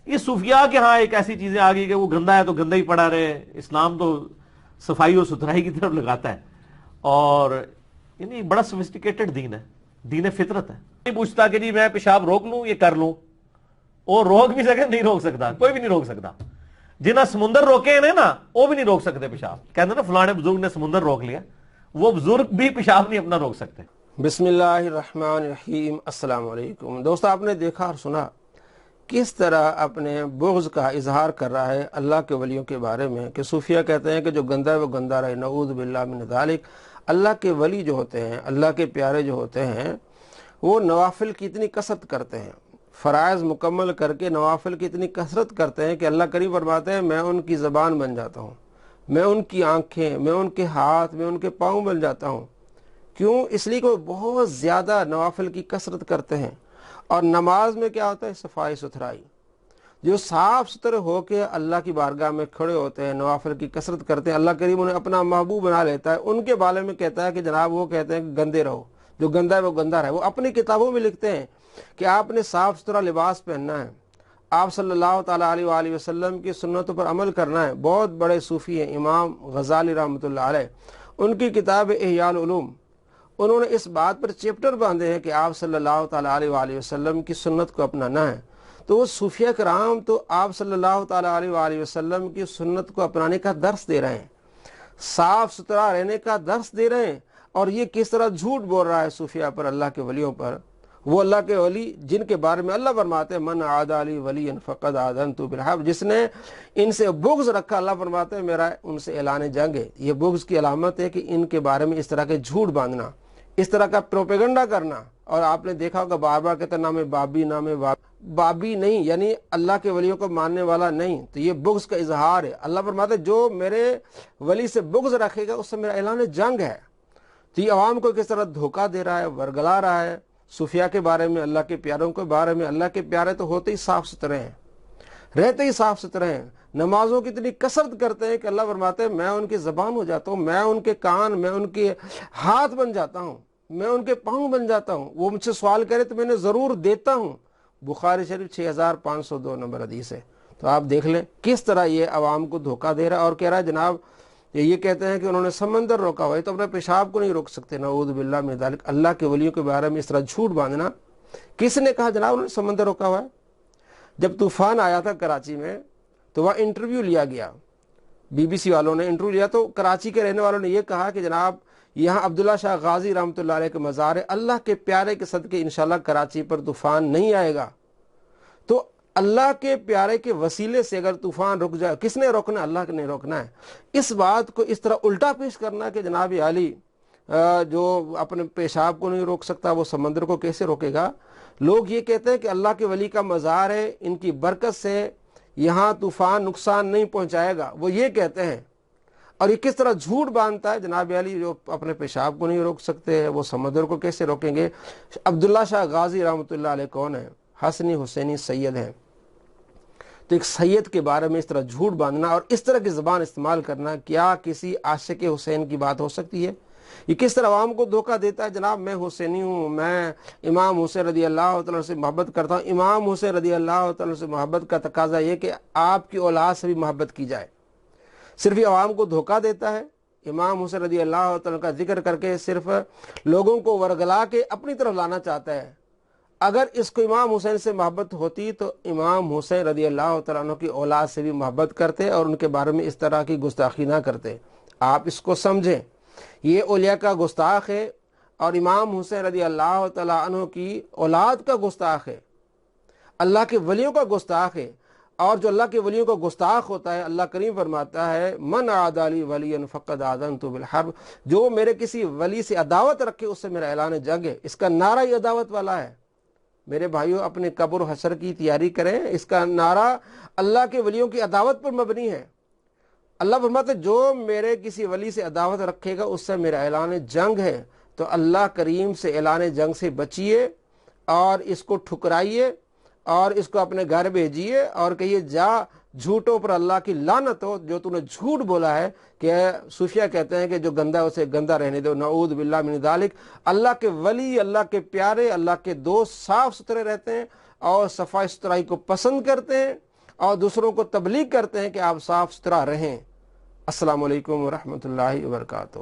یہ صوفیاء کے ہاں ایک ایسی چیزیں آ گئی کہ وہ گندا ہے تو گندا ہی پڑا رہے. اسلام تو صفائی اور ستھرائی کی طرف لگاتا ہے، اور یعنی بڑا سوفسٹیکیٹڈ دین ہے، دین فطرت ہے. نہیں پوچھتا کہ جی میں پیشاب روک لوں یہ کر لوں، اور روک بھی سکے نہیں روک سکتا، کوئی بھی نہیں روک سکتا. جنہیں سمندر روکے ہیں نا وہ بھی نہیں روک سکتے پیشاب. کہتے ہیں نا فلانے بزرگ نے سمندر روک لیا، وہ بزرگ بھی پیشاب نہیں اپنا روک سکتے. بسم اللہ الرحمن الرحیم. السلام علیکم دوستو، آپ نے دیکھا اور سنا کس طرح اپنے بغض کا اظہار کر رہا ہے اللہ کے ولیوں کے بارے میں، کہ صوفیہ کہتے ہیں کہ جو گندہ ہے وہ گندہ رہے، نعوذ باللہ من ذالک. اللہ کے ولی جو ہوتے ہیں، اللہ کے پیارے جو ہوتے ہیں، وہ نوافل کی اتنی کثرت کرتے ہیں، فرائض مکمل کر کے نوافل کی اتنی کثرت کرتے ہیں کہ اللہ کریم فرماتے ہیں میں ان کی زبان بن جاتا ہوں، میں ان کی آنکھیں، میں ان کے ہاتھ، میں ان کے پاؤں بن جاتا ہوں. کیوں؟ اس لیے کہ وہ بہت زیادہ نوافل کی کثرت کرتے ہیں. اور نماز میں کیا ہوتا ہے؟ صفائی ستھرائی. جو صاف ستھرے ہو کے اللہ کی بارگاہ میں کھڑے ہوتے ہیں، نوافل کی کثرت کرتے ہیں، اللہ کریم انہیں اپنا محبوب بنا لیتا ہے. ان کے بارے میں کہتا ہے کہ جناب وہ کہتے ہیں کہ گندے رہو، جو گندا ہے وہ گندا رہے. وہ اپنی کتابوں میں لکھتے ہیں کہ آپ نے صاف ستھرا لباس پہننا ہے، آپ صلی اللہ تعالیٰ علیہ وآلہ وسلم کی سنتوں پر عمل کرنا ہے. بہت بڑے صوفی ہیں امام غزالی رحمۃ اللہ علیہ، ان کی کتاب احیاء العلوم، انہوں نے اس بات پر چیپٹر باندھے ہیں کہ آپ صلی اللہ تعالیٰ علیہ وآلہ وسلم کی سنت کو اپنانا ہے. تو وہ صوفیہ کرام تو آپ صلی اللہ تعالیٰ علیہ وآلہ وسلم کی سنت کو اپنانے کا درس دے رہے ہیں، صاف ستھرا رہنے کا درس دے رہے ہیں. اور یہ کس طرح جھوٹ بول رہا ہے صوفیہ پر، اللہ کے ولیوں پر. وہ اللہ کے ولی جن کے بارے میں اللہ فرماتے ہیں من عادى لي وليا فقد آذنته بالحرب، جس نے ان سے بغض رکھا، اللہ فرماتے ہیں میرا ان سے اعلان جنگ ہے. یہ بغض کی علامت ہے کہ ان کے بارے میں اس طرح کے جھوٹ باندھنا، اس طرح کا پروپیگنڈا کرنا. اور آپ نے دیکھا ہوگا بار بار کہتے ہیں نام بابی، نام بابی نہیں، یعنی اللہ کے ولیوں کو ماننے والا نہیں. تو یہ بغض کا اظہار ہے. اللہ فرماتے ہیں جو میرے ولی سے بغض رکھے گا اس سے میرا اعلان جنگ ہے. تو یہ عوام کو کس طرح دھوکہ دے رہا ہے، ورگلا رہا ہے. صوفیہ کے بارے میں، اللہ کے پیاروں کے بارے میں، اللہ کے پیارے تو ہوتے ہی صاف ستھرے ہیں، رہتے ہی صاف ستھرے ہیں، نمازوں کی اتنی کثرت کرتے ہیں کہ اللہ فرماتے ہیں میں ان کی زبان ہو جاتا ہوں، میں ان کے کان، میں ان کے ہاتھ بن جاتا ہوں، میں ان کے پاؤں بن جاتا ہوں. وہ مجھ سے سوال کرے تو میں نے ضرور دیتا ہوں. بخاری شریف 6502 نمبر حدیث ہے. تو آپ دیکھ لیں کس طرح یہ عوام کو دھوکہ دے رہا ہے. اور کہہ رہا ہے جناب یہ کہتے ہیں کہ انہوں نے سمندر روکا ہوا ہے تو اپنے پیشاب کو نہیں روک سکتے. نعوذ باللہ من ذالک. اللہ کے ولیوں کے بارے میں اس طرح جھوٹ باندھنا. کس نے کہا جناب انہوں نے سمندر روکا ہوا ہے؟ جب طوفان آیا تھا کراچی میں تو وہاں انٹرویو لیا گیا، BBC والوں نے انٹرویو لیا، تو کراچی کے رہنے والوں نے یہ کہا کہ جناب یہاں عبداللہ شاہ غازی رحمۃ اللہ علیہ کے مزار ہے، اللہ کے پیارے کے صدقے انشاءاللہ کراچی پر طوفان نہیں آئے گا. تو اللہ کے پیارے کے وسیلے سے اگر طوفان رک جائے، کس نے روکنا؟ اللہ نے روکنا ہے. اس بات کو اس طرح الٹا پیش کرنا کہ جناب علی جو اپنے پیشاب کو نہیں روک سکتا وہ سمندر کو کیسے روکے گا. لوگ یہ کہتے ہیں کہ اللہ کے ولی کا مزار ہے، ان کی برکت سے یہاں طوفان نقصان نہیں پہنچائے گا، وہ یہ کہتے ہیں. اور یہ کس طرح جھوٹ باندھتا ہے جناب علی جو اپنے پیشاب کو نہیں روک سکتے وہ سمندر کو کیسے روکیں گے. عبداللہ شاہ غازی رحمۃ اللہ علیہ کون ہے؟ حسنی حسینی سید ہیں. تو ایک سید کے بارے میں اس طرح جھوٹ باندھنا اور اس طرح کی زبان استعمال کرنا، کیا کسی عاشق حسین کی بات ہو سکتی ہے؟ یہ کس طرح عوام کو دھوکہ دیتا ہے جناب میں حسینی ہوں، میں امام حسین رضی اللہ تعالیٰ سے محبت کرتا ہوں. امام حسین رضی اللہ تعالیٰ سے محبت کا تقاضا یہ کہ آپ کی اولاد سے بھی محبت کی جائے. صرف یہ عوام کو دھوکہ دیتا ہے. امام حسین رضی اللہ تعالیٰ کا ذکر کر کے صرف لوگوں کو ورگلا کے اپنی طرف لانا چاہتا ہے. اگر اس کو امام حسین سے محبت ہوتی تو امام حسین رضی اللہ تعالیٰ عنہ کی اولاد سے بھی محبت کرتے اور ان کے بارے میں اس طرح کی گستاخی نہ کرتے. آپ اس کو سمجھیں، یہ اولیاء کا گستاخ ہے اور امام حسین رضی اللہ تعالیٰ عنہ کی اولاد کا گستاخ ہے، اللہ کے ولیوں کا گستاخ ہے. اور جو اللہ کے ولیوں کا گستاخ ہوتا ہے، اللہ کریم فرماتا ہے من عادى لي وليا فقد آذنته بالحرب، جو میرے کسی ولی سے عداوت رکھے اس سے میرا اعلان جنگ ہے. اس کا نعرہ ہی عداوت والا ہے. میرے بھائیوں اپنے قبر و حشر کی تیاری کریں، اس کا نعرہ اللہ کے ولیوں کی عداوت پر مبنی ہے. اللہ فرماتے جو میرے کسی ولی سے عداوت رکھے گا اس سے میرا اعلان جنگ ہے. تو اللہ کریم سے اعلان جنگ سے بچیے اور اس کو ٹھکرائیے اور اس کو اپنے گھر بھیجیے اور کہیے جا جھوٹوں پر اللہ کی لعنت ہو جو تو نے جھوٹ بولا ہے. کہ صوفیہ کہتے ہیں کہ جو گندا اسے گندا رہنے دو، نعوذ باللہ من ذالک. اللہ کے ولی، اللہ کے پیارے، اللہ کے دوست صاف ستھرے رہتے ہیں اور صفائی ستھرائی کو پسند کرتے ہیں اور دوسروں کو تبلیغ کرتے ہیں کہ آپ صاف ستھرا رہیں۔ السلام علیکم ورحمۃ اللہ وبرکاتہ۔